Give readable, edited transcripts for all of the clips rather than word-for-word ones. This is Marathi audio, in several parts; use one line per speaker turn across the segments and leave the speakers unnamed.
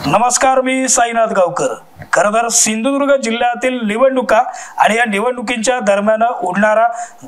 नमस्कार, मी साईनाथ गावकर। खरं तर सिंधुदुर्ग जिल्ह्यातील निवडणुका आणि या निवडणुकींच्या दरम्यान उडणारा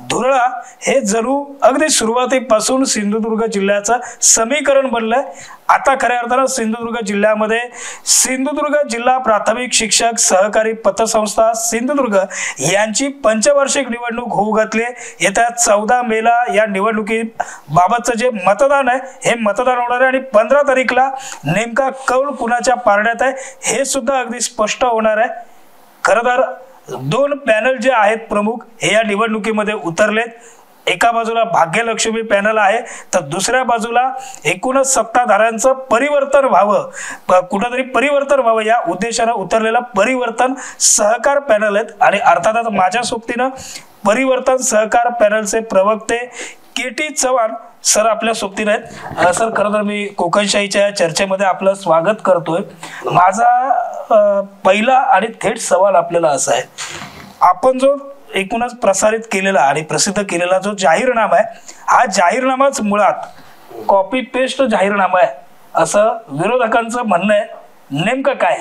धुरळा हे जणू अगदी सुरुवातीपासून सिंधुदुर्ग जिल्ह्याचं समीकरण बनलंय। आता खऱ्या अर्थानं सिंधुदुर्ग जिल्ह्यामध्ये सिंधुदुर्ग जिल्हा प्राथमिक शिक्षक सहकारी पतसंस्था सिंधुदुर्ग यांची पंचवार्षिक निवडणूक होऊ घातली। येत्या 14 मेला या निवडणुकीबाबतचं जे मतदान आहे हे मतदान होणार आहे आणि 15 तारीखला नेमका कौल कुणाच्या पारड्यात आहे हे सुद्धा अगदी स्पष्ट होणार आहे। खरं तर दोन पॅनल जे आहेत प्रमुख हे या निवडणुकीमध्ये उतरलेत। एका बाजूला भाग्यलक्ष्मी पॅनल आहे तर दुसऱ्या बाजूला एकूणच सत्ताधाऱ्यांचं परिवर्तन व्हावं, कुठेतरी परिवर्तन व्हावं या उद्देशाने उतरलेला परिवर्तन सहकार पॅनल आहेत। आणि अर्थातच माझ्या सोबतीनं परिवर्तन सहकार पॅनलचे प्रवक्ते केटी चव्हाण सर आपल्या सोबतीने आहेत। सर, खरं तर मी कोकणशाहीच्या चर्चेमध्ये आपलं स्वागत करतोय। माझा पहिला आणि थेट सवाल आपल्याला असा आहे, आपण जो एकूणच प्रसारित केलेला आणि प्रसिद्ध केलेला जो जाहीरनामा आहे हा जाहीरनामाच मुळात कॉपी पेस्ट जाहीरनामा आहे असं विरोधकांचं म्हणणं आहे, नेमकं काय?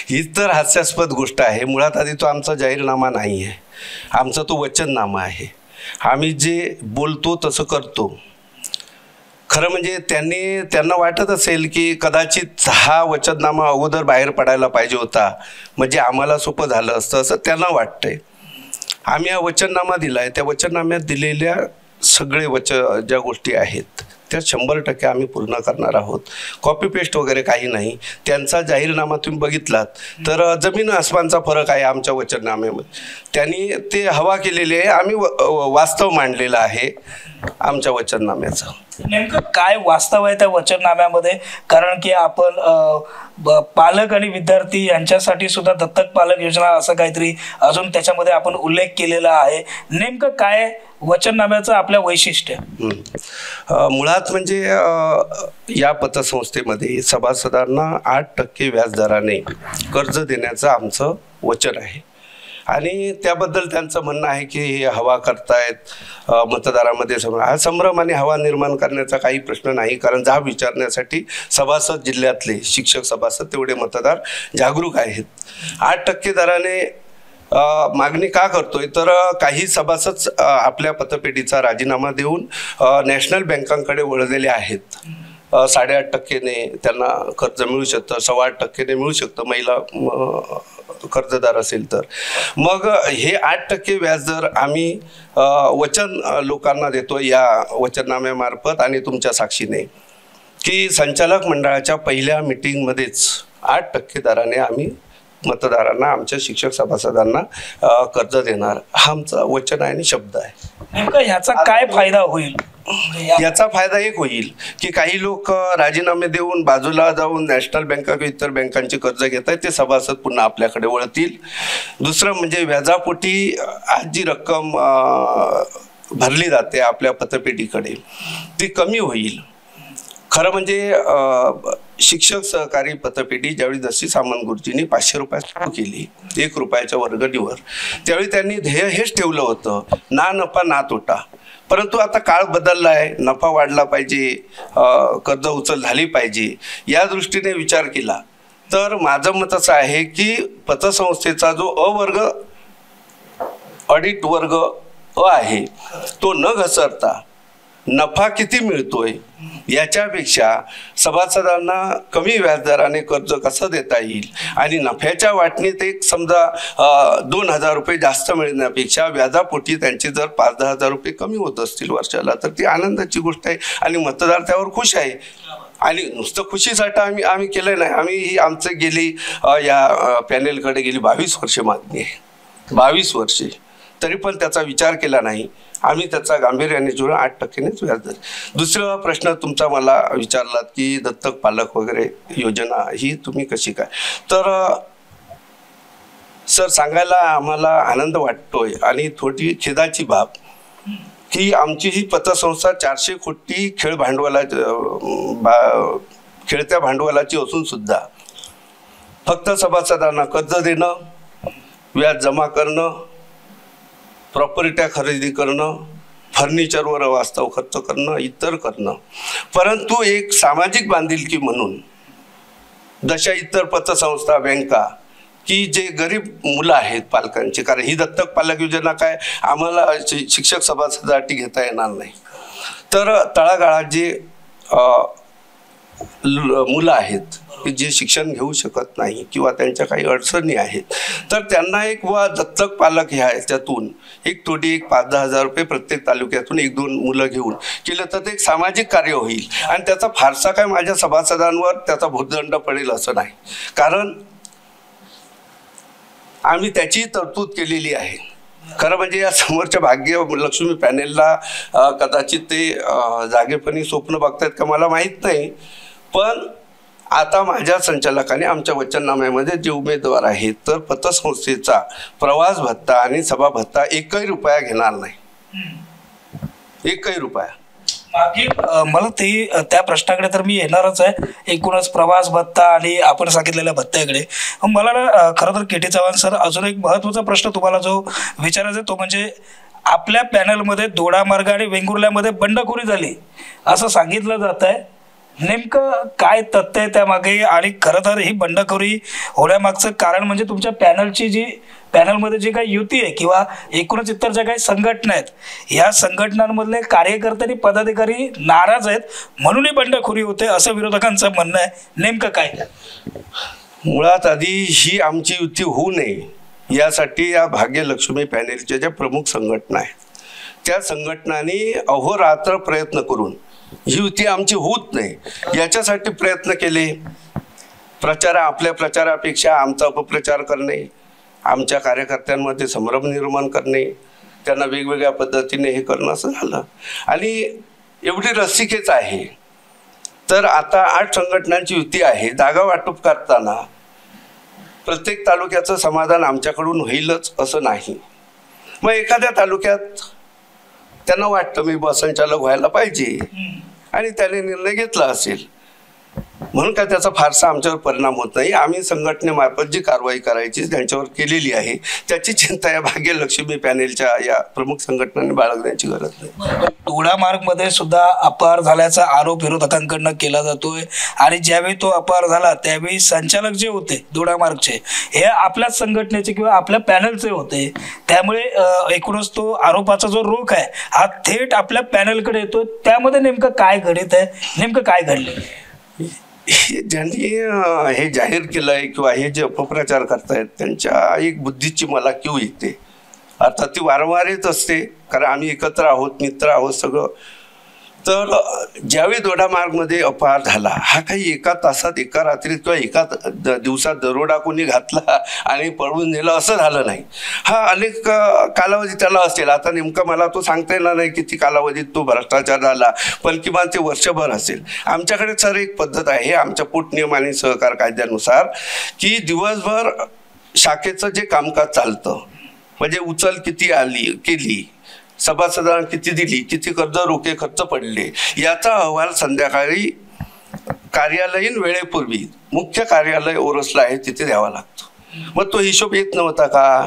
ही तर हास्यास्पद गोष्ट आहे। मुळात आधी तो आमचा जाहीरनामा नाही आहे, आमचा तो वचननामा आहे। आम्ही जे बोलतो तसं करतो। खरं म्हणजे त्यांना वाटत असेल की कदाचित हा वचननामा अगोदर बाहेर पडायला पाहिजे होता, म्हणजे आम्हाला सोपं झालं असतं असं त्यांना वाटतंय। आम्ही हा वचननामा दिला आहे, त्या वचननाम्यात दिलेल्या सगळे ज्या गोष्टी आहेत त्या 100% आम्ही पूर्ण करणार आहोत। कॉपी पेस्ट वगैरे काही नाही। त्यांचा जाहीरनामा तुम्ही बघितलात तर जमीन आसमानचा फरक आहे आमच्या वचननाम्यामध्ये। त्यांनी ते हवा केलेली आहे, आम्ही वास्तव मांडलेलं आहे आमच्या वचननाम्याचं।
नेमकं काय वास्तव आहे त्या वचननाम्यामध्ये? कारण की आपण पालक आणि विद्यार्थी यांच्यासाठी सुद्धा दत्तक पालक योजना असं काहीतरी अजून त्याच्यामध्ये आपण उल्लेख केलेला आहे। नेमकं काय वचननाम्याचं आपल्या वैशिष्ट्य?
मुळात म्हणजे या पतसंस्थेमध्ये सभासदांना 8% व्याजदराने कर्ज देण्याचं आमचं वचन आहे। आणि त्याबद्दल त्यांचं म्हणणं आहे की हे हवा करतायत मतदारामध्ये हा संभ्रम आणि हवा निर्माण करण्याचा काही प्रश्न नाही, कारण जाब विचारण्यासाठी सभासद जिल्ह्यातले शिक्षक सभासद तेवढे मतदार जागरूक आहेत। 8% दराने मागणी का करतोय तर काही सभासद आपल्या पतपेढीचा राजीनामा देऊन नॅशनल बँकांकडे वळलेले आहेत। 8.5%ने त्यांना कर्ज मिळू शकतं, 8.25%ने मिळू शकतं महिला कर्जदार असेल तर। मग हे 8% व्याजदर आम्ही वचन लोकांना देतो या वचननाम्यामार्फत आणि तुमच्या साक्षीने की संचालक मंडळाच्या पहिल्या मीटिंगमध्येच 8% दराने आम्ही मतदारांना आमच्या शिक्षक सभासदांना कर्ज देणार हा आमचा वचन आहे आणि शब्द आहे।
नेमका ह्याचा काय फायदा होईल?
याचा फायदा एक होईल की काही लोक राजीनामे देऊन बाजूला जाऊन नॅशनल बँका किंवा इतर बँकांचे कर्ज घेत आहेत ते सभासद पुन्हा आपल्याकडे वळतील। दुसरं म्हणजे व्याजापोटी आज जी रक्कम भरली जाते आपल्या पतपेढीकडे ती कमी होईल। खरं म्हणजे शिक्षक सहकारी पतपेढी ज्यावेळी जशी सामंत गुरुजींनी 500 रुपये सुरू केली 1 रुपयाच्या वर्गणीवर, त्यावेळी त्यांनी ध्येय हेच ठेवलं होतं, ना नफा ना तोटा। परंतु आता काळ बदलला आहे, नफा वाढला पाहिजे, कर्ज उचल झाली पाहिजे या दृष्टीने विचार केला तर माझं मत असं आहे की पतसंस्थेचा जो वर्ग ऑडिट वर्ग आहे तो न घसरता नफा किती मिळतोय याच्यापेक्षा सभासदांना कमी व्याजदराने कर्ज कसं देता येईल आणि नफ्याच्या वाटणीत एक समजा 2,000 रुपये जास्त मिळण्यापेक्षा व्याजापोटी त्यांचे जर 5-10 हजार रुपये कमी होत असतील वर्षाला तर ती आनंदाची गोष्ट आहे आणि मतदार त्यावर खुश आहे। आणि नुसतं खुशीसाठी आम्ही केलं नाही, आम्ही ही आमचं गेली या पॅनेलकडे गेली 22 वर्षे मागणी आहे, 22 वर्षे, तरी पण त्याचा विचार केला नाही। आम्ही त्याचा गांभीर्याने जुळून 8%नेच व्याजदर। दुसरा प्रश्न तुमचा मला विचारलात की दत्तक पालक वगैरे योजना ही तुम्ही कशी काय, तर सर सांगायला आम्हाला आनंद वाटतोय आणि थोडी खेदाची बाब की आमची ही पतसंस्था 400 कोटी खेळत्या भांडवलाची असून सुद्धा फक्त सभासदांना कर्ज देणं, व्याज जमा करणं, प्रॉपर्ट्या खरेदी करणं, फर्निचरवर वास्तव खर्च करणं, इतर करणं, परंतु एक सामाजिक बांधिलकी म्हणून जशा इतर पतसंस्था, बँका, की जे गरीब मुलं आहेत पालकांची, कारण ही दत्तक पालक योजना काय आम्हाला शिक्षक सभासदासाठी घेता येणार नाही, तर तळागाळात जे मुलं आहेत की जे शिक्षण घेऊ शकत नाही किंवा त्यांच्या काही अडचणी आहेत, तर त्यांना एक व दत्तक पालक ह्या त्यातून एक 5-10 हजार रुपये प्रत्येक तालुक्यातून 1-2 मुलं घेऊन केलं तर ते एक सामाजिक कार्य होईल आणि त्याचा फारसा काय माझ्या सभासदांवर त्याचा भूतदंड पडेल असं नाही, कारण आम्ही त्याची तरतूद केलेली आहे. खरं म्हणजे या समोरच्या भाग्यलक्ष्मी पॅनेलला कदाचित ते जागेपणी स्वप्न बघतायत का मला माहीत नाही, पण आता माझ्या संचालकाने आमच्या वचननाम्यामध्ये जे उमेदवार आहेत तर पतसंस्थेचा प्रवास भत्ता आणि सभा भत्ता 1 रुपया घेणार नाही, 1 रुपया.
मागील मला ते त्या प्रश्नाकडे तर मी येणारच आहे, एकूणच प्रवास भत्ता आणि आपण सांगितलेल्या भत्त्याकडे. मला ना खरं तर के.टी. चव्हाण सर अजून एक महत्त्वाचा प्रश्न तुम्हाला जो विचारायचा आहे तो म्हणजे आपल्या पॅनलमध्ये दोडामार्ग आणि वेंगुर्ल्यामध्ये बंडखोरी झाली असं सांगितलं जात आहे, नेमकं काय तथ्य आहे त्यामागे? आणि खरं तर ही बंडखोरी होण्यामागचं कारण म्हणजे तुमच्या पॅनलमध्ये जी काही युती आहे किंवा एकूणच इतर ज्या काही संघटना आहेत या संघटनांमधले कार्यकर्ते आणि पदाधिकारी नाराज आहेत म्हणून ही बंडखोरी होते असं विरोधकांचं म्हणणं आहे, नेमकं काय?
मुळात आधी ही आमची युती होऊ नये यासाठी या भाग्यलक्ष्मी पॅनेलच्या ज्या प्रमुख संघटना आहेत त्या संघटनांनी अहोरात्र प्रयत्न करून ही युती आमची होत नाही याच्यासाठी प्रयत्न केले. आपल्या प्रचारापेक्षा आमचा अपप्रचार करणे, आमच्या कार्यकर्त्यांमध्ये संभ्रम निर्माण करणे, त्यांना वेगवेगळ्या पद्धतीने हे करणं असं झालं. आणि एवढी रसिकेच आहे तर आता 8 संघटनांची युती आहे, जागा वाटप करताना प्रत्येक तालुक्याचं समाधान आमच्याकडून होईलच असं नाही. मग एखाद्या तालुक्यात त्यांना वाटतं मी बससंचालक व्हायला पाहिजे आणि त्याने निर्णय घेतला असेल म्हणून काय त्याचा फारसा आमच्यावर परिणाम होत नाही. आम्ही संघटनेमार्फत जी कारवाई करायची त्यांच्यावर केलेली आहे, त्याची चिंता या भाग्यलक्ष्मी पॅनेलच्या या प्रमुख संघटनांनी बाळगण्याची गरज नाही.
दोडामार्गमध्ये सुद्धा अपहार झाल्याचा आरोप विरोधकांकडनं केला जातोय आणि ज्यावेळी तो अपहार झाला त्यावेळी संचालक जे होते दोडामार्गचे हे आपल्याच संघटनेचे किंवा आपल्या पॅनलचे होते, त्यामुळे एकूणच तो आरोपाचा जो रोख आहे हा थेट आपल्या पॅनलकडे येतो. त्यामध्ये नेमकं काय घडत आहे, नेमकं काय घडलं?
ज्यांनी हे जाहीर केलं आहे किंवा हे जे अपप्रचार करतायत त्यांच्या एक बुद्धीची मला कीव येते. अर्थात ती वारंवार येत असते कारण आम्ही एकत्र आहोत, मित्र आहोत सगळं. तर ज्यावेळी दोडामार्गमध्ये अपहार झाला हा काही एका तासात, एका रात्रीत किंवा एका दिवसात दरोडा कोणी घातला आणि पळवून नेलं असं झालं नाही. हा अनेक कालावधी त्याला असेल. आता नेमकं मला तो सांगता येणार नाही किती कालावधीत तो भ्रष्टाचार झाला, पण किमान ते वर्षभर असेल. आमच्याकडे सर एक पद्धत आहे आमच्या पोटनियम आणि सहकार कायद्यानुसार की दिवसभर शाखेचं जे कामकाज चालतं म्हणजे उचल किती केली, सभासदांना किती दिली, किती कर्ज रोखे खर्च पडले याचा अहवाल संध्याकाळी कार्यालयीन वेळेपूर्वी मुख्य कार्यालय ओरसला आहे तिथे द्यावा लागतो. मग तो हिशोब येत नव्हता का?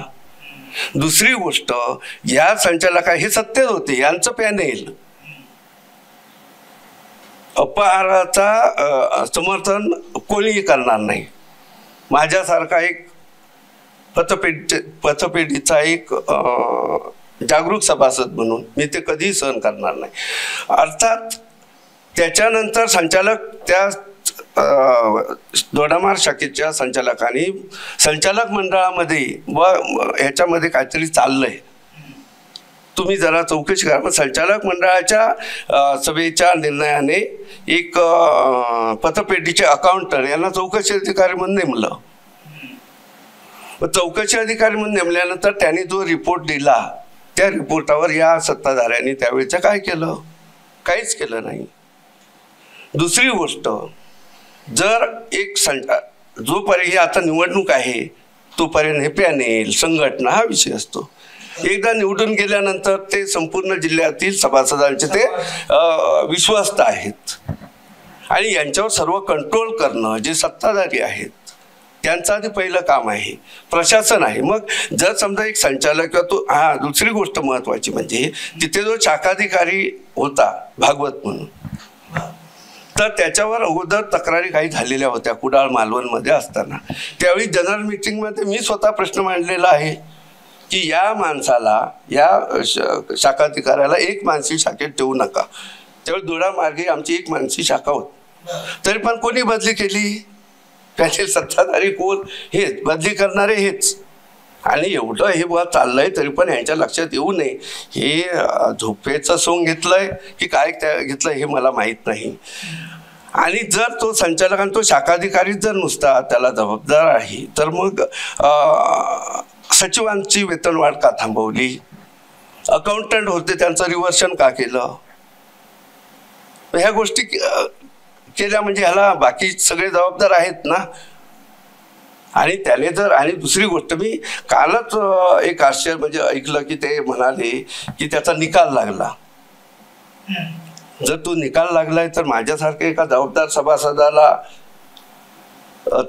दुसरी गोष्ट, या संचालका हे सत्तेत होते, यांचं पॅनेल अपहाराचा समर्थन कोणीही करणार नाही. माझ्यासारखा एक पतपेढीचा एक जागरूक सभासद म्हणून मी ते कधीही सहन करणार नाही. अर्थात त्याच्यानंतर संचालक त्या दोडामार्ग शाखेच्या संचालकांनी संचालक मंडळामध्ये व ह्याच्यामध्ये काहीतरी चाललंय, तुम्ही जरा चौकशी करा. संचालक मंडळाच्या सभेच्या निर्णयाने एक पतपेढीचे अकाउंटर यांना चौकशी अधिकारी म्हणून नेमलं. चौकशी अधिकारी म्हणून नेमल्यानंतर त्यांनी जो रिपोर्ट दिला त्या रिपोर्टावर या सत्ताधाऱ्यांनी त्यावेळेचं काय केलं? काहीच केलं नाही. दुसरी गोष्ट, जर एक जोपर्यंत आता निवडणूक आहे तोपर्यंत हे पॅनेल संघटना हा विषय असतो. एकदा निवडून गेल्यानंतर ते संपूर्ण जिल्ह्यातील सभासदांचे ते विश्वस्त आहेत आणि यांच्यावर सर्व कंट्रोल करणं जे सत्ताधारी आहेत त्यांचं आधी पहिलं काम आहे, प्रशासन आहे. मग जर समजा एक संचालक किंवा तो दुसरी गोष्ट महत्वाची म्हणजे तिथे जो शाखाधिकारी होता भागवत म्हणून, तर त्याच्यावर अगोदर तक्रारी काही झालेल्या होत्या कुडाळ मालवणमध्ये असताना. त्यावेळी जनरल मीटिंगमध्ये मी स्वतः प्रश्न मांडलेला आहे की या माणसाला, या शाखाधिकाऱ्याला एक मानसी शाखेत ठेवू नका. त्यावेळी दुडा मार्गे आमची एक मानसी शाखा होती, तरी पण कोणी बदली केली? त्याचे सत्ताधारी कोण? हेच बदली करणारे हेच. आणि एवढं हे बुवा चाललंय तरी पण यांच्या लक्षात येऊ नये. हे झोपेचं सोंग घेतलंय की काय घेतलंय हे मला माहीत नाही. आणि जर तो संचालक आणि तो शाखाधिकारी जर नुसता त्याला जबाबदार आहे, तर मग सचिवांची वेतनवाढ का थांबवली? अकाउंटंट होते त्यांचं रिव्हर्शन का केलं? ह्या गोष्टी केल्या म्हणजे ह्याला बाकी सगळे जबाबदार आहेत ना. आणि त्याने जर, आणि दुसरी गोष्ट मी कालच एक आश्चर्य म्हणजे ऐकलं की ते म्हणाले की त्याचा निकाल लागला. जर तो निकाल लागलाय तर माझ्यासारख्या एका जबाबदार सभासदाला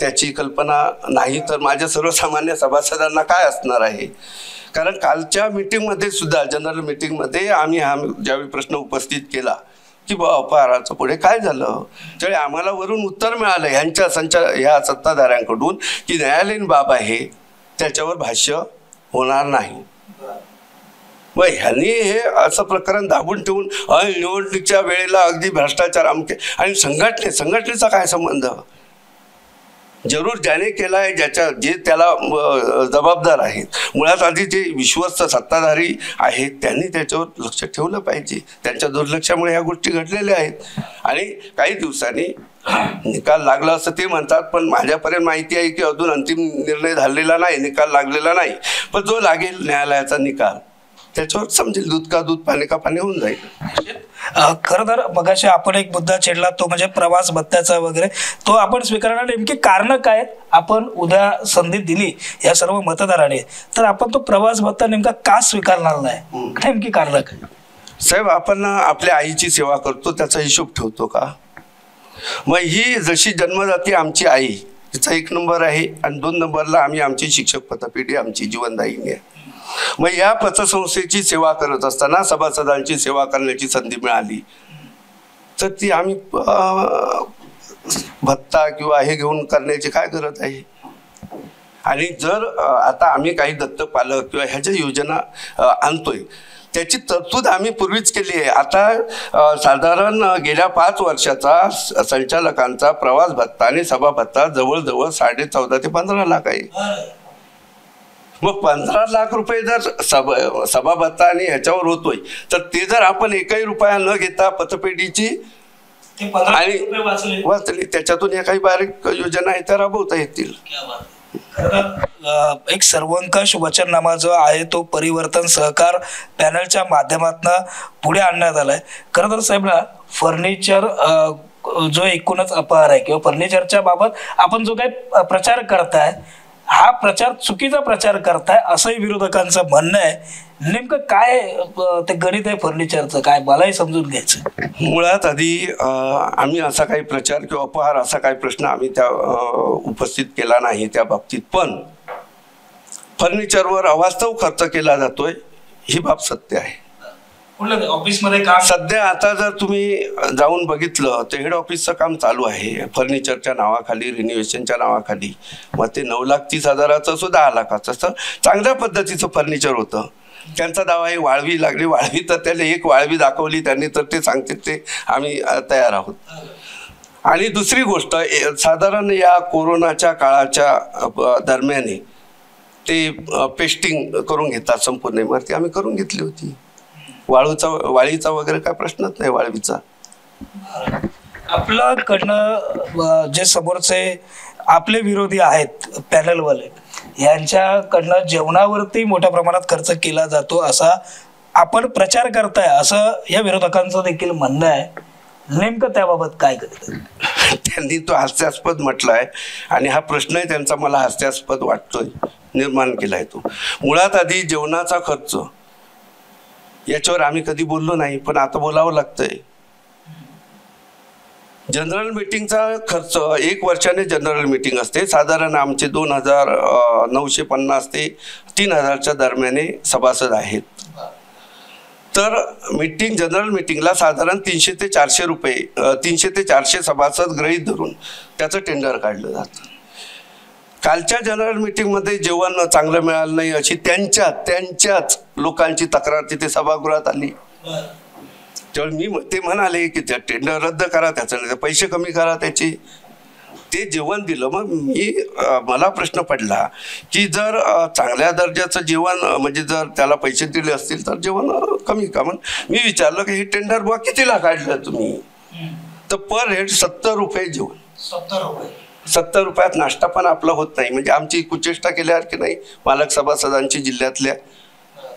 त्याची कल्पना नाही, तर माझ्या सर्वसामान्य सभासदांना काय असणार आहे? कारण कालच्या मीटिंगमध्ये सुद्धा, जनरल मीटिंगमध्ये आम्ही हा ज्यावेळी प्रश्न उपस्थित केला की बा अपहाराचं पुढे काय झालं, त्यावेळी आम्हाला वरून उत्तर मिळालं ह्या सत्ताधाऱ्यांकडून की न्यायालयीन बाब आहे, त्याच्यावर भाष्य होणार नाही. मग ह्यांनी हे असं प्रकरण दाबून ठेवून निवडणुकीच्या वेळेला अगदी भ्रष्टाचार अमके, आणि संघटनेचा काय संबंध? जरूर ज्याने केला आहे, जे त्याला जबाबदार आहेत, मुळात आधी जे विश्वस्त सत्ताधारी आहेत त्यांनी त्याच्यावर लक्ष ठेवलं पाहिजे. त्यांच्या दुर्लक्षामुळे ह्या गोष्टी घडलेल्या आहेत. आणि काही दिवसांनी निकाल लागला असं ते म्हणतात, पण माझ्यापर्यंत माहिती आहे की अजून अंतिम निर्णय झालेला नाही, निकाल लागलेला नाही. पण जो लागेल न्यायालयाचा निकाल, त्याच्यावर समजेल दूध का दूध पाणी का पाणी होऊन जाईल.
खरं तर मगाशी आपण एक मुद्दा छेडला, तो म्हणजे प्रवास भत्त्याचा वगैरे, तो आपण स्वीकारणार नेमकी कारण काय आहेत? आपण उद्या संधी दिली या सर्व मतदारांनी, तर आपण तो प्रवास भत्ता नेमका का स्वीकारणार नाही, नेमकी कारण काय?
साहेब, आपण आपल्या आईची सेवा करतो त्याचा हिशोब ठेवतो का? मग ही जशी जन्मदाती आमची आई, तिचा 1 नंबर आहे, आणि 2 नंबरला आम्ही आमची शिक्षक पतपेढी आमची जीवनदायिनी आहे. मग या पतसंस्थेची सेवा करत असताना सभासदांची सेवा करण्याची संधी मिळाली तर ती आम्ही भत्ता किंवा हे घेऊन करण्याची काय गरज आहे? आणि जर आता आम्ही काही दत्तक पालक किंवा ह्याच्या योजना आणतोय, त्याची तरतूद आम्ही पूर्वीच केली आहे. आता साधारण गेल्या 5 वर्षाचा संचालकांचा प्रवास भत्ता आणि सभा भत्ता जवळजवळ 14.5 ते 15 लाख आहे. मग 15 लाख रुपये जर सभा भत्ता आणि ह्याच्यावर होतोय, तर ते जर आपण एकही रुपया न घेता पतपेढीची आणि वाचली, त्याच्यातून या काही बारीक योजना आहेत त्या राबवता येतील.
एक सर्वंकष वचननामा जो आहे तो परिवर्तन सहकार पॅनलच्या माध्यमातून पुढे आणण्यात आलाय. खरं तर साहेब ना, फर्निचर जो एकूणच अपहार आहे किंवा फर्निचरच्या बाबत आपण जो काही प्रचार करताय, हा प्रचार चुकीचा प्रचार करताय असंही विरोधकांचं म्हणणं आहे. नेमकं काय ते गणित आहे फर्निचरचं, काय मलाही समजून घ्यायचं.
मुळात आधी आम्ही असा काही प्रचार किंवा अपहार असा काही प्रश्न आम्ही त्या उपस्थित केला नाही त्या बाबतीत. पण फर्निचरवर अवास्तव खर्च केला जातोय ही बाब सत्य आहे.
ऑफिसमध्ये काम
सध्या आता जर तुम्ही जाऊन बघितलं तर हेड ऑफिसचं काम चालू आहे फर्निचरच्या नावाखाली, रिनोव्हेशनच्या नावाखाली. मग ते 9,30,000चं सुद्धा 10 लाखाचं असं चांगल्या पद्धतीचं फर्निचर होतं. त्यांचा दावा आहे वाळवी लागली, वाळवी तर त्याला एक वाळवी दाखवली त्यांनी तर ते सांगते ते आम्ही तयार आहोत. आणि दुसरी गोष्ट, साधारण या कोरोनाच्या काळाच्या दरम्यान ते पेस्टिंग करून घेतात संपूर्ण इमारती, आम्ही करून घेतली होती. वाळीचा वगैरे काय प्रश्नच नाही वाळवीचा.
आपल्याकडनं जे समोरचे आपले विरोधी आहेत पॅनलवाले, यांच्याकडनं जेवणावरती मोठ्या प्रमाणात खर्च केला जातो असा आपण प्रचार करताय असं या विरोधकांचं देखील म्हणणं आहे. नेमकं त्याबाबत काय करत?
त्यांनी तो हास्यास्पद म्हटलाय आणि हा प्रश्नही त्यांचा मला हास्यास्पद वाटतोय, निर्माण केलाय तो. मुळात आधी जेवणाचा खर्च याच्यावर आम्ही कधी बोललो नाही, पण आता बोलावं लागतंय. जनरल मीटिंगचा खर्च 1 वर्षाने जनरल मीटिंग असते, साधारण आमचे 2,950 ते 3,000च्या दरम्याने सभासद आहेत. तर जनरल मीटिंगला साधारण 300 ते 400 रुपये 300 ते 400 सभासद गृहीत धरून त्याचं टेंडर काढलं जातं. कालच्या जनरल मीटिंगमध्ये जेवण चांगलं मिळालं नाही अशी त्यांच्याच लोकांची तक्रार तिथे सभागृहात आली. त्यावेळी ते म्हणाले की त्या टेंडर रद्द करा, त्याचं नाही पैसे कमी करा त्याचे. ते जेवण दिलं. मग मला प्रश्न पडला की जर चांगल्या दर्जाचं जेवण म्हणजे जर त्याला पैसे दिले असतील तर जेवण कमी का. मग मी विचारलं की हे टेंडर बुवा कितीला काढलं तुम्ही. तर पर हेड 70 रुपये जेवण. 70 रुपयात नाश्ता पण आपला होत नाही. म्हणजे आमची कुचेष्टा केल्यासारखी नाही मालक सभासदांची जिल्ह्यातल्या.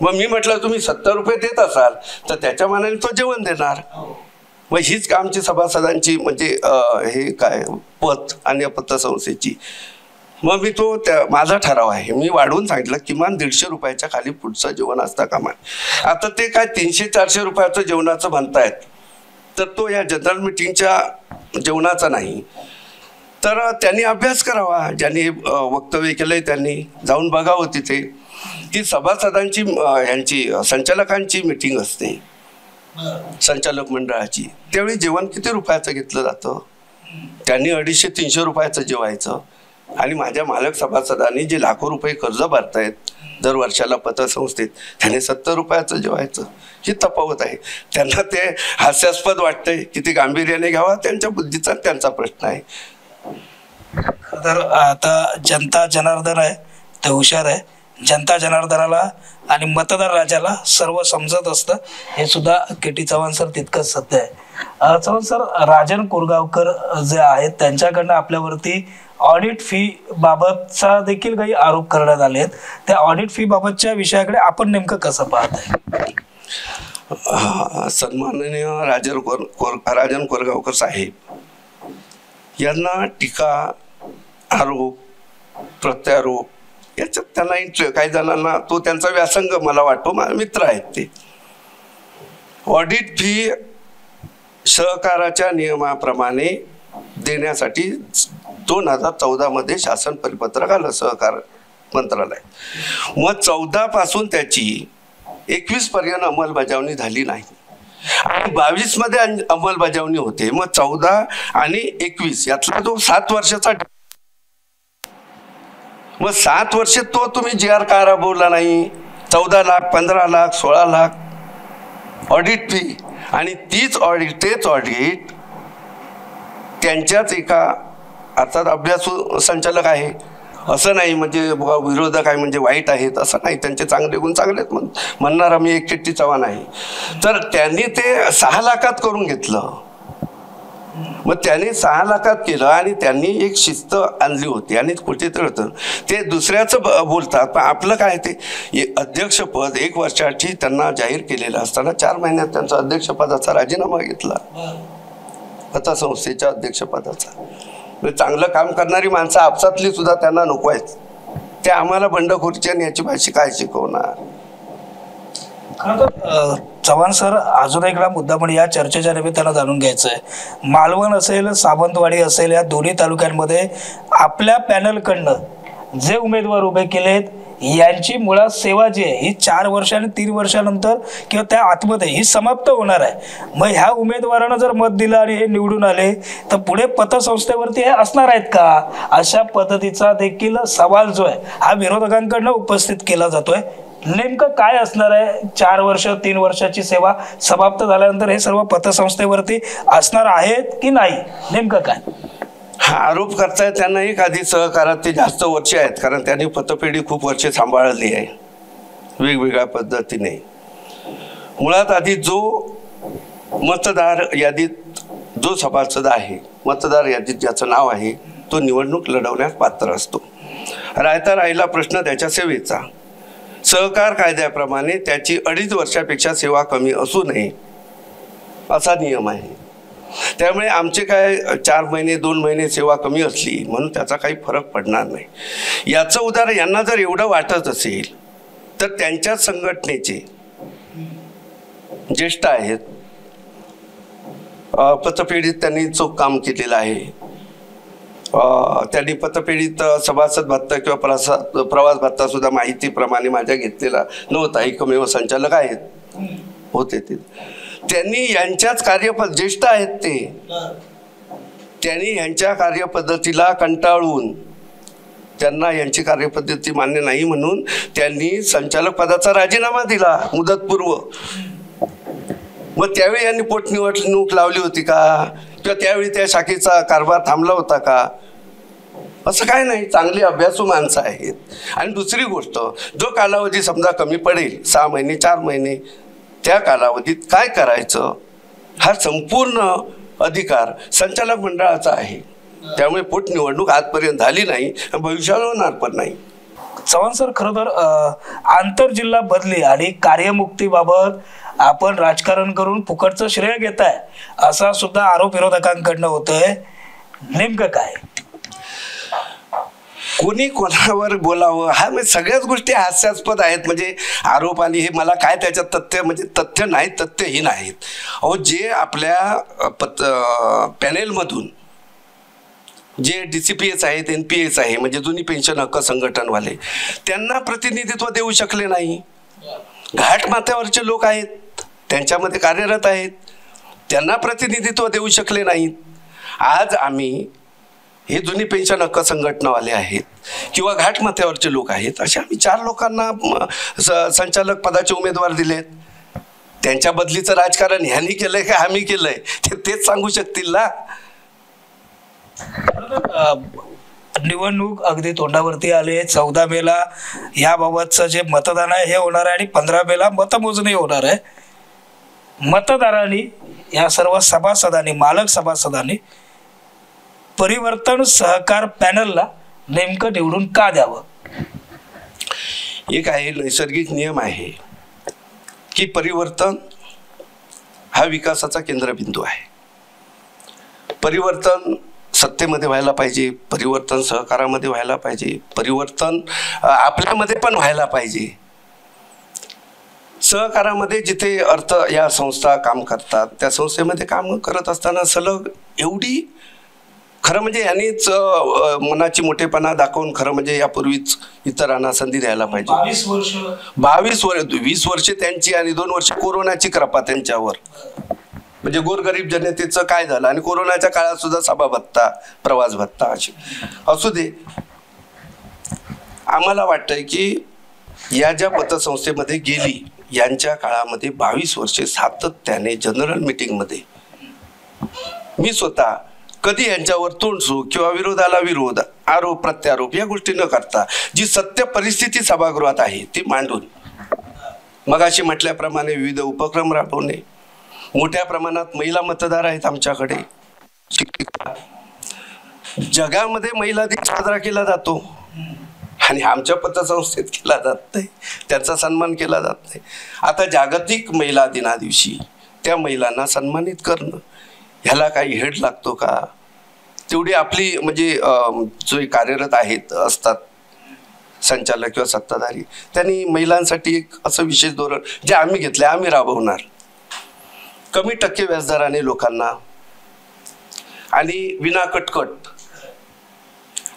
मग मी म्हटलं तुम्ही 70 रुपये देत असाल तर त्याच्या मानाने तो जेवण देणार. मग हीच आमची सभासदांची म्हणजे हे काय पत आणि पतसंस्थेची. मग मी माझा ठराव आहे, मी वाढवून सांगितलं किमान 150 रुपयाच्या खाली पुढचं जेवण असता कामा. आता ते काय 300-400 रुपयाचं जेवणाचं म्हणतायत, तर तो या जनरल मीटिंगच्या जेवणाचा नाही. तर त्यांनी अभ्यास करावा. ज्यांनी वक्तव्य केलंय त्यांनी जाऊन बघावं तिथे की सभासदांची यांची संचालकांची मीटिंग असते संचालक मंडळाची, त्यावेळी जेवण किती रुपयाचं घेतलं जातं. त्यांनी 250-300 रुपयाचं जेवायचं आणि माझ्या मालक सभासदांनी जे लाखो रुपये कर्ज भरतायत दर वर्षाला पतसंस्थेत, त्याने 70 रुपयाचं जेवायचं. ही तफावत आहे. त्यांना ते हास्यास्पद वाटतंय की ते गांभीर्याने घ्यावा, त्यांच्या बुद्धीचा त्यांचा प्रश्न आहे.
तर आता जनता जनार्दन आहे ते हुशार आहे. जनता जनार्दनाला आणि मतदार राजाला सर्व समजत असतं, हे सुद्धा KT चव्हाण सर तितकंच सत्य आहे. चव्हाण सर, राजन कोरगावकर जे आहेत त्यांच्याकडनं आपल्यावरती ऑडिट फी बाबतचा देखील काही आरोप करण्यात आले आहेत. त्या ऑडिट फी बाबतच्या विषयाकडे आपण नेमकं कसं पाहताय?
सन्माननीय राजन कोरगावकर साहेब यांना टीका, आरोप, प्रत्यारोप याच्यात त्यांना काही जणांना तो त्यांचा व्यासंग मला वाटतो. मित्र आहेत ते. ऑडिट फी सहकाराच्या नियमाप्रमाणे देण्यासाठी 2014 मध्ये शासन परिपत्रक आलं सहकार मंत्रालय. मग 14 पासून त्याची 21 पर्यंत अंमलबजावणी झाली नाही आणि 22 मध्ये अंमलबजावणी होते. मग 14 आणि 21 यातला जो 7 वर्षाचा, मग 7 वर्षे तो तुम्ही GR का राबवला नाही. 14 लाख, 15 लाख, 16 लाख ऑडिट फी आणि तेच ऑडिट त्यांच्याच एका अर्थात अभ्यासू संचालक आहे असं नाही, म्हणजे विरोधक आहे म्हणजे वाईट आहेत असं नाही. त्यांचे चांगले गुण चांगलेच म्हणणारा मी एक KT चव्हाण आहे. तर त्यांनी ते 6 लाखात करून घेतलं. मग त्यांनी 6 लाखात केलं आणि त्यांनी एक शिस्त आणली होती आणि कुठेतरी होतं ते दुसऱ्याचं बोलतात. पण आपलं काय ते अध्यक्षपद 1 वर्षासाठी त्यांना जाहीर केलेलं असताना 4 महिन्यात त्यांचा अध्यक्षपदाचा राजीनामा घेतला, पतसंस्थेच्या अध्यक्षपदाचा. चांगलं काम करणारी माणसं आपसातली सुद्धा त्यांना नको आहेत. ते आम्हाला बंडखोरीची आणि याची भाषा काय शिकवणार.
चव्हाण सर, अजून एक मुद्दा पण या चर्चेच्या निमित्तानं जाणून घ्यायचं आहे. मालवण असेल, सावंतवाडी असेल, या दोन्ही तालुक्यांमध्ये आपल्या पॅनलकडनं जे उमेदवार उभे केलेत यांची मुळात सेवा जी आहे ही 4 वर्ष आणि 3 वर्षानंतर किंवा त्या आतमध्ये ही समाप्त होणार आहे. मग ह्या उमेदवारानं जर मत दिलं आणि हे निवडून आले तर पुढे पतसंस्थेवरती हे असणार आहेत का, अशा पद्धतीचा देखील सवाल जो आहे हा विरोधकांकडनं उपस्थित केला जातोय. नेमकं काय असणार आहे? 4 वर्ष 3 वर्षाची सेवा समाप्त झाल्यानंतर हे सर्व पतसंस्थेवरती असणार आहेत की नाही, नेमकं काय?
हा आरोप करतायत त्यांना एक आधी सहकारात ते जास्त वर्ष आहेत, कारण त्यांनी पतपेढी खूप वर्षे सांभाळली आहे वेगवेगळ्या पद्धतीने. मुळात आधी जो मतदार यादीत जो सभासद आहे, मतदार यादीत ज्याचं नाव आहे तो निवडणूक लढवण्यास पात्र असतो. राहिला प्रश्न त्याच्या सेवेचा. सहकार कायद्याप्रमाणे त्याची 2.5 वर्षापेक्षा सेवा कमी असू नये असा नियम आहे. त्यामुळे आमचे काय 4 महिने 2 महिने सेवा कमी असली म्हणून त्याचा काही फरक पडणार नाही. याचं उदाहरण यांना जर एवढं वाटत असेल तर त्यांच्याच संघटनेचे ज्येष्ठ आहेत, पतपेढीत त्यांनी चोख काम केलेलं आहे. त्यांनी पतपेढीत सभासद भत्ता किंवा प्रवास भत्ता सुद्धा माहितीप्रमाणे माझ्या घेतलेला नव्हता, एकमेव संचालक आहेत. होते ते त्यांनी यांच्याच ज्येष्ठ आहेत ते, त्यांनी यांच्या कार्यपद्धतीला कंटाळून, त्यांना यांची कार्यपद्धती मान्य नाही म्हणून त्यांनी संचालक पदाचा राजीनामा दिला मुदतपूर्व. मग त्यावेळी यांनी पोटनिवडणूक लावली होती का, किंवा त्यावेळी त्या शाखेचा कारभार थांबला होता का? असं काय नाही, चांगली अभ्यासू माणसं आहेत. आणि दुसरी गोष्ट, जो कालावधी समजा कमी पडेल 6 महिने 4 महिने, त्या कालावधीत काय करायचं हा संपूर्ण अधिकार संचालक मंडळाचा आहे. त्यामुळे पोटनिवडणूक आजपर्यंत झाली नाही, भविष्यात होणार पण नाही.
चव्हाण सर, खरं तर आंतरजिल्हा बदली आणि कार्यमुक्तीबाबत आपण राजकारण करून फुकटचं श्रेय घेताय असा सुद्धा आरोप विरोधकांकडनं होतोय. नेमकं काय?
कोणी कोणावर बोलावं हा म्हणजे सगळ्याच गोष्टी हास्यास्पद आहेत. म्हणजे आरोप आणि हे मला काय त्याच्यात तथ्य, म्हणजे तथ्य नाहीत, तथ्यहीन आहेत. अहो, जे आपल्या पॅनेलमधून जे DCPS आहेत, NPS आहे, म्हणजे जुनी पेन्शन हक्क संघटनवाले, त्यांना प्रतिनिधित्व देऊ शकले नाही. घाट माथ्यावरचे लोक आहेत, त्यांच्यामध्ये कार्यरत आहेत, त्यांना प्रतिनिधित्व देऊ शकले नाहीत. आज आम्ही हे जुनी पेन्शन हक्क संघटनावाले आहेत किंवा घाटमाथ्यावरचे लोक आहेत, अशा आम्ही 4 लोकांना संचालक पदाचे उमेदवार दिलेत. त्यांच्या बदलीचं राजकारण ह्यांनी केलंय का आम्ही केलंय तेच सांगू शकतील ना.
निवडणूक अगदी तोंडावरती आले. 14 मेला याबाबतचं जे मतदान आहे हे होणार आहे आणि 15 मेला मतमोजणी होणार आहे. मतदारांनी, या सर्व सभासदांनी, मालक सभासदांनी परिवर्तन सहकार पॅनलला नेमकं निवडून का द्यावं?
एक आहे, नैसर्गिक नियम आहे की परिवर्तन हा विकासाचा केंद्रबिंदू आहे. परिवर्तन सत्तेमध्ये व्हायला पाहिजे, परिवर्तन सहकारामध्ये व्हायला पाहिजे, परिवर्तन आपल्यामध्ये पण व्हायला पाहिजे. सहकारामध्ये जिथे अर्थ या संस्था काम करतात, त्या संस्थेमध्ये काम करत असताना सलग एवढी, खरं म्हणजे यांनीच मनाची मोठेपणा दाखवून खरं म्हणजे यापूर्वीच इतरांना संधी द्यायला पाहिजे. 20 वर्षे त्यांची आणि 2 वर्ष कोरोनाची कृपा त्यांच्यावर. म्हणजे गोरगरीब जनतेचं काय झालं, आणि कोरोनाच्या काळात सुद्धा सभा भत्ता, प्रवास भत्ता अशी असू दे. आम्हाला वाटतंय की या ज्या पतसंस्थेमध्ये गेली, यांच्या काळामध्ये 22 वर्षे सातत्याने जनरल मीटिंगमध्ये मी स्वतः कधी यांच्यावर तोंडसू किंवा विरोधाला विरोध, आरोप प्रत्यारोप या गोष्टी न करता जी सत्य परिस्थिती सभागृहात आहे ती मांडून, मगाशी म्हटल्याप्रमाणे विविध उपक्रम राबवणे. मोठ्या प्रमाणात महिला मतदार आहेत आमच्याकडे. जगामध्ये महिला दिन साजरा केला जातो आणि आमच्या पतसंस्थेत केला जात नाही, त्यांचा सन्मान केला जात नाही. आता जागतिक महिला दिना दिवशी त्या महिलांना सन्मानित करणं, ह्याला काही हेड लागतो का? तेवढी आपली म्हणजे जे कार्यरत आहेत असतात संचालक किंवा सत्ताधारी, त्यांनी महिलांसाठी एक असं विशेष धोरण जे आम्ही घेतले, आम्ही राबवणार. कमी टक्के व्याजदराने लोकांना आणि विना कटकट.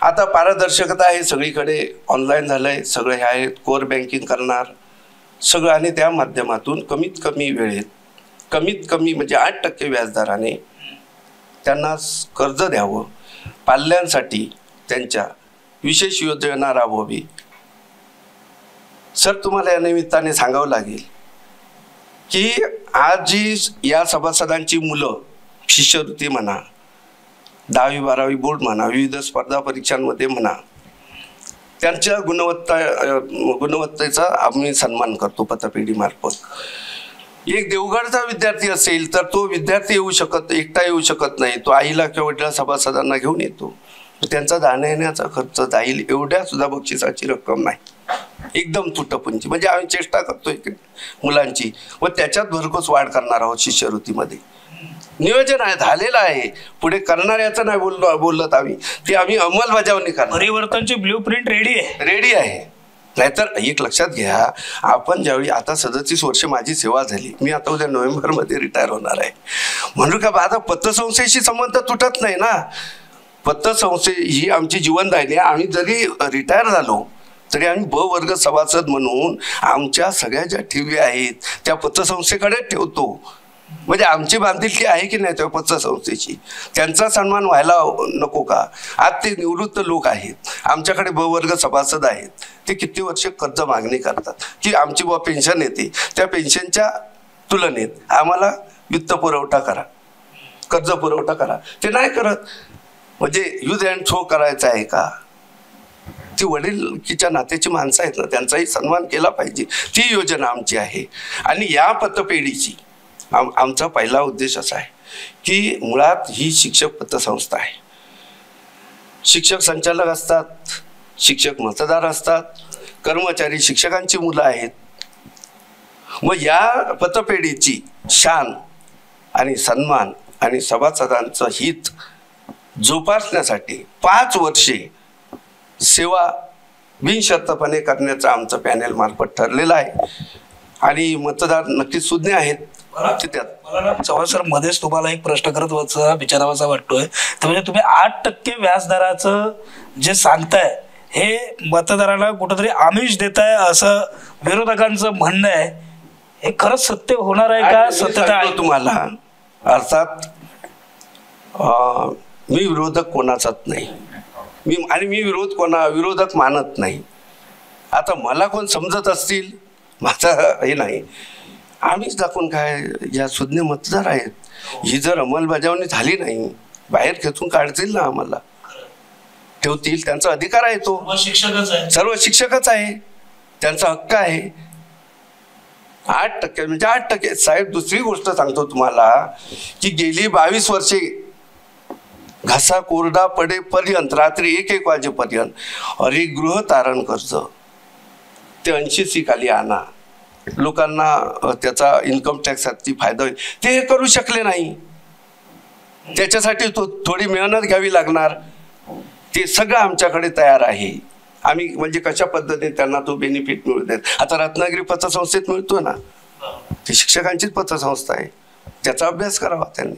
आता पारदर्शकता आहे सगळीकडे, ऑनलाईन झालंय सगळं, हे आहे कोर बँकिंग करणार सगळं, आणि त्या माध्यमातून कमीत कमी वेळेत, कमीत कमी म्हणजे 8% व्याजदराने त्यांना कर्ज द्यावं. पाल्यांसाठी त्यांच्या विशेष योजना राबवावी. सर, तुम्हाला या निमित्ताने सांगावं लागेल की आज जी या सभासदांची मुलं शिष्यवृत्ती म्हणा, 10वी 12वी बोर्ड म्हणा, विविध स्पर्धा परीक्षांमध्ये म्हणा, त्यांच्या गुणवत्तेचा आम्ही सन्मान करतो पतपेढीमार्फत. एक देवगडचा विद्यार्थी असेल तर तो विद्यार्थी एकटा येऊ शकत नाही, तो आईला किंवा वडिला सभासदांना घेऊन येतो. त्यांचा जाण्या येण्याचा खर्च जाईल एवढ्या सुद्धा बक्षिसाची रक्कम नाही, एकदम तुटपुंजी. म्हणजे आम्ही चेष्टा करतोय मुलांची व त्याच्यात भरघोस वाढ करणार आहोत. शिष्यवृत्तीमध्ये नियोजन आहे, झालेलं आहे. पुढे करणाऱ्याचं नाही बोलत आम्ही, ते आम्ही अंमलबजावणी करणार.
परिवर्तनची ब्ल्यूप्रिंट रेडी आहे.
नाहीतर एक लक्षात घ्या, आपण ज्यावेळी आता 37 वर्ष माझी सेवा झाली, मी आता उद्या नोव्हेंबरमध्ये रिटायर होणार आहे. म्हणून का आता पतसंस्थेशी संबंध तुटत नाही ना. पतसंस्थे ही आमची जीवनदायिनी. आम्ही जरी रिटायर झालो तरी आम्ही ब वर्ग सभासद म्हणून आमच्या सगळ्या ज्या ठेवी आहेत त्या पतसंस्थेकडे ठेवतो. म्हणजे आमची बांधिलकी आहे की नाही त्या पतसंस्थेची, त्यांचा सन्मान व्हायला नको का? आज ते निवृत्त लोक आहेत, आमच्याकडे ब वर्ग सभासद आहेत, ते किती वर्ष कर्ज मागणी करतात की आमची पेन्शन येते, त्या पेन्शनच्या तुलनेत आम्हाला वित्त पुरवठा करा, कर्ज पुरवठा करा. ते नाही करत. म्हणजे यूज अँड थ्रो करायचा आहे का? ती वडीलकीच्या नात्याची माणसं आहेत ना, त्यांचाही सन्मान केला पाहिजे. ती योजना आमची आहे. आणि या पतपेढीची आमचा पहिला उद्देश असा आहे की मुळात ही शिक्षक पतसंस्था आहे. शिक्षक संचालक असतात, शिक्षक मतदार असतात, कर्मचारी शिक्षकांची मुलं आहेत. मग या पतपेढीची शान आणि सन्मान आणि सभासदांचं हित जोपासण्यासाठी 5 वर्षे सेवा बिनशर्तपणे करण्याचं आमचं पॅनेल मार्फत ठरलेलं आहे. आणि मतदार नक्कीच सुज्ञ आहेत.
मला चव्हाण सर मध्येच तुम्हाला एक प्रश्न करत विचारावाचा वाटतोय, तर म्हणजे तुम्ही 8% व्याजदराचं जे सांगताय हे मतदारांना कुठंतरी आमिष देताय असं विरोधकांचं म्हणणं आहे. हे खरंच सत्य होणार आहे का? सत्यता आहे
तुम्हाला? अर्थात मी विरोधक कोणाचाच नाही, मी विरोधक मानत नाही. आता मला कोण समजत असतील माझं हे नाही. आम्हीच दाखवून काय, या सुज्ञ मतदार आहेत, ही जर अंमलबजावणी झाली नाही बाहेर खेचून काढतील ना, आम्हाला ठेवतील. त्यांचा अधिकार आहे, तो सर्व शिक्षकच आहे, त्यांचा हक्क आहे. 8% म्हणजे 8%. साहेब दुसरी गोष्ट सांगतो तुम्हाला की गेली 22 वर्षे घासा कोरडा पडेपर्यंत रात्री 1-1 वाजेपर्यंत अरे गृह तारण कर्ज ते 80 खाली आणा, लोकांना त्याचा इन्कम टॅक्ससाठी फायदा होईल, ते हे करू शकले नाही. त्याच्यासाठी थोडी मेहनत घ्यावी लागणार. ते सगळं आमच्याकडे तयार आहे. आम्ही म्हणजे कशा पद्धतीने त्यांना तो बेनिफिट मिळू देत. आता रत्नागिरी पतसंस्थेत मिळतो ना, ती शिक्षकांचीच पतसंस्था आहे, त्याचा अभ्यास करावा त्यांनी.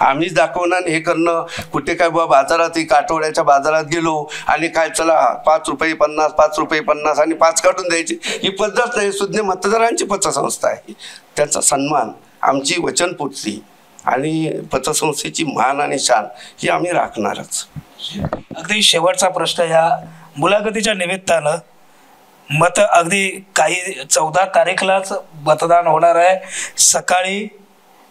आम्हीच दाखवणार हे करणं. कुठे काय बाजारात, आठवड्याच्या बाजारात गेलो आणि काय चला 5 रुपये 50, 5 रुपये 50 आणि 5 काढून द्यायची, ही पद्धत नाही. सुज्ञ मतदारांची पतसंस्था आहे, त्यांचा सन्मान, आमची वचनपूर्ती आणि पतसंस्थेची मान आणि शान ही आम्ही राखणारच.
अगदी शेवटचा प्रश्न, या मुलाखतीच्या निमित्तानं अगदी काही 14 तारीखलाच मतदान होणार आहे. सकाळी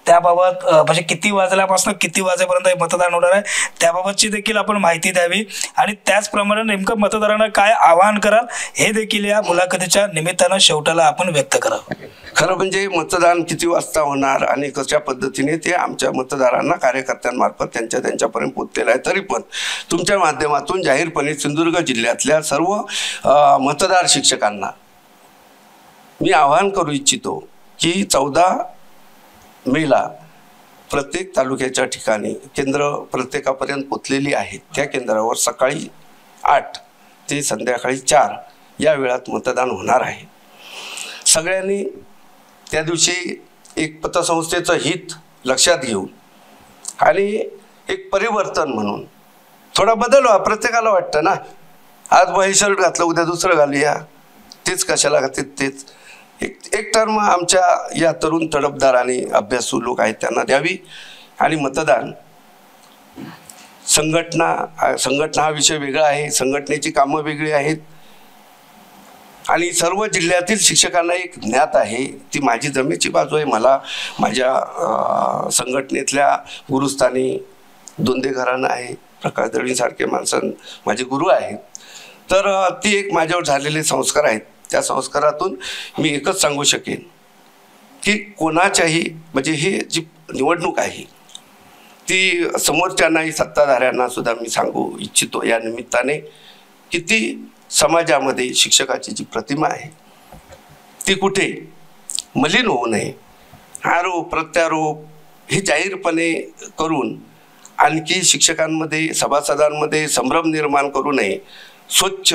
त्याबाबत म्हणजे किती वाजल्यापासून किती वाजेपर्यंत हे मतदान होणार आहे त्याबाबतची देखील आपण माहिती द्यावी. आणि त्याचप्रमाणे नेमकं मतदारांना काय आवाहन कराल हे देखील या मुलाखतीच्या निमित्तानं शेवटाला आपण व्यक्त करावं.
खरं म्हणजे मतदान किती वाजता होणार आणि कशा पद्धतीने ते आमच्या मतदारांना कार्यकर्त्यांमार्फत त्यांच्यापर्यंत पोहोचलेलं आहे. तरी पण तुमच्या माध्यमातून जाहीरपणे सिंधुदुर्ग जिल्ह्यातल्या सर्व मतदार शिक्षकांना मी आवाहन करू इच्छितो की 14 मेला प्रत्येक तालुक्याच्या ठिकाणी केंद्र प्रत्येकापर्यंत पोचलेली आहेत. त्या केंद्रावर सकाळी 8 ते संध्याकाळी 4 या वेळात मतदान होणार आहे. सगळ्यांनी त्या दिवशी एक पतसंस्थेचं हित लक्षात घेऊन आणि एक परिवर्तन म्हणून थोडा बदल व्हा. प्रत्येकाला वाटतं ना, आज हे शर्ट घातलं उद्या दुसरं घालूया, तेच कशाला घालते तेच. एक टर्म आमच्या या तरुण तडफदार आणि अभ्यासू लोक आहेत त्यांना द्यावी. आणि मतदान संघटना हा विषय वेगळा आहे, संघटनेची कामं वेगळी आहेत. आणि सर्व जिल्ह्यातील शिक्षकांना एक ज्ञात आहे, ती माझी जमेची बाजू आहे. मला माझ्या संघटनेतल्या गुरुस्थानी दोंदे घराणं आहे, प्रकाश दळवींसारखे माणसं माझे गुरु आहेत. तर ती एक माझ्यावर झालेले संस्कार आहेत. त्या संस्कारातून मी एकच सांगू शकेन की कोणाच्याही म्हणजे ही जी निवडणूक आहे ती समोरच्यांनाही सत्ताधाऱ्यांना सुद्धा मी सांगू इच्छितो या निमित्ताने की ती समाजामध्ये शिक्षकाची जी प्रतिमा आहे ती कुठे मलिन होऊ नये. आरोप प्रत्यारोप हे जाहीरपणे करून आणखी शिक्षकांमध्ये सभासदांमध्ये संभ्रम निर्माण करू नये. स्वच्छ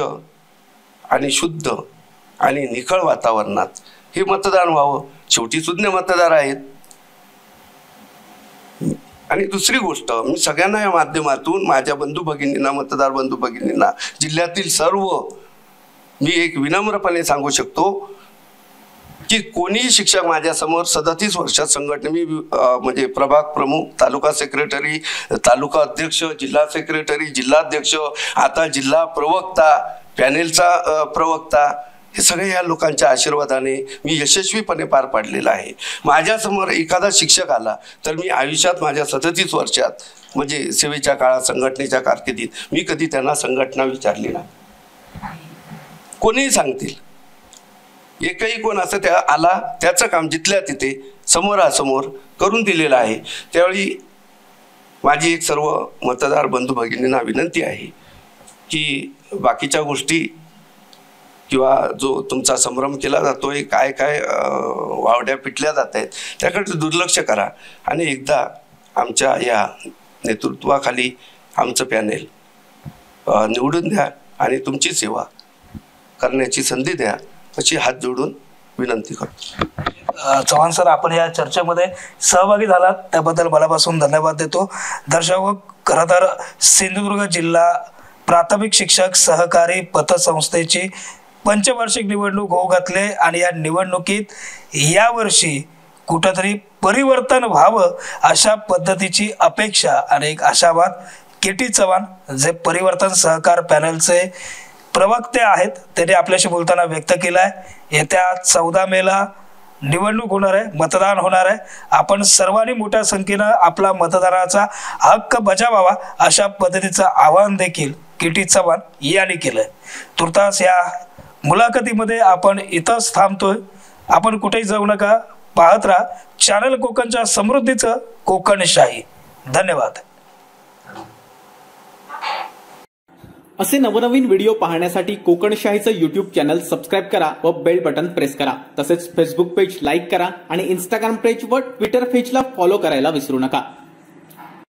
आणि शुद्ध आणि निखळ वातावरणात हे मतदान व्हावं. शेवटी सुज्ञ मतदार आहेत. आणि दुसरी गोष्ट, मी सगळ्यांना या माध्यमातून माझ्या बंधू भगिनींना, मतदार बंधू भगिनींना, जिल्ह्यातील सर्व मी एक विनम्रपणे सांगू शकतो की कोणीही शिक्षक माझ्यासमोर 37 वर्षात संघटना मी म्हणजे प्रभाग प्रमुख, तालुका सेक्रेटरी, तालुका अध्यक्ष, जिल्हा सेक्रेटरी, जिल्हाध्यक्ष, आता जिल्हा प्रवक्ता, पॅनेलचा प्रवक्ता, हे सगळे या लोकांच्या आशीर्वादाने मी यशस्वीपणे पार पाडलेला आहे. माझ्यासमोर एखादा शिक्षक आला तर मी आयुष्यात माझ्या 37 वर्षात म्हणजे सेवेच्या काळात, संघटनेच्या कारकिर्दीत मी कधी त्यांना संघटना विचारली नाही. कोणीही सांगतील, एकही कोण असं त्या आला त्याचं काम जिथल्या तिथे समोरासमोर करून दिलेलं आहे. त्यावेळी माझी एक सर्व मतदार बंधू भगिनींना विनंती आहे की बाकीच्या गोष्टी किंवा जो तुमचा संभ्रम केला जातोय, काय काय वावड्या पिटल्या जात आहेत, त्याकडे दुर्लक्ष करा आणि एकदा आमच्या या नेतृत्वाखाली आमचं पॅनेल निवडून द्या आणि तुमची सेवा करण्याची संधी द्या, अशी हात जोडून विनंती करतो.
चव्हाण सर, आपण या चर्चेमध्ये सहभागी झालात त्याबद्दल मनापासून धन्यवाद देतो. दर्शक, खरं तर सिंधुदुर्ग जिल्हा प्राथमिक शिक्षक सहकारी पतसंस्थेची पंचवार्षिक निवडणूक होऊ घातली आणि या निवडणुकीत यावर्षी कुठंतरी परिवर्तन व्हावं अशा पद्धतीची अपेक्षा आणि एक आशावाद KT चव्हाण जे परिवर्तन सहकार पॅनलचे प्रवक्ते आहेत त्यांनी आपल्याशी बोलताना व्यक्त केला आहे. येत्या 14 मेला निवडणूक होणार आहे, मतदान होणार आहे. आपण सर्वांनी मोठ्या संख्येनं आपला मतदानाचा हक्क बजावावा अशा पद्धतीचं आवाहन देखील KT चव्हाण यांनी केलंय. तुर्तास या मुलाखतीमध्ये आपण इथंच थांबतोय. आपण कुठेही जाऊ नका, पाहत राहा चॅनल कोकणच्या समृद्धीचं कोकणशाही. धन्यवाद.
असे नवनवीन व्हिडिओ पाहण्यासाठी कोकणशाहीचं YouTube चॅनल सबस्क्राईब करा व बेल बटन प्रेस करा. तसेच फेसबुक पेज लाईक करा आणि इंस्टाग्राम पेज व ट्विटर पेजला फॉलो करायला विसरू नका.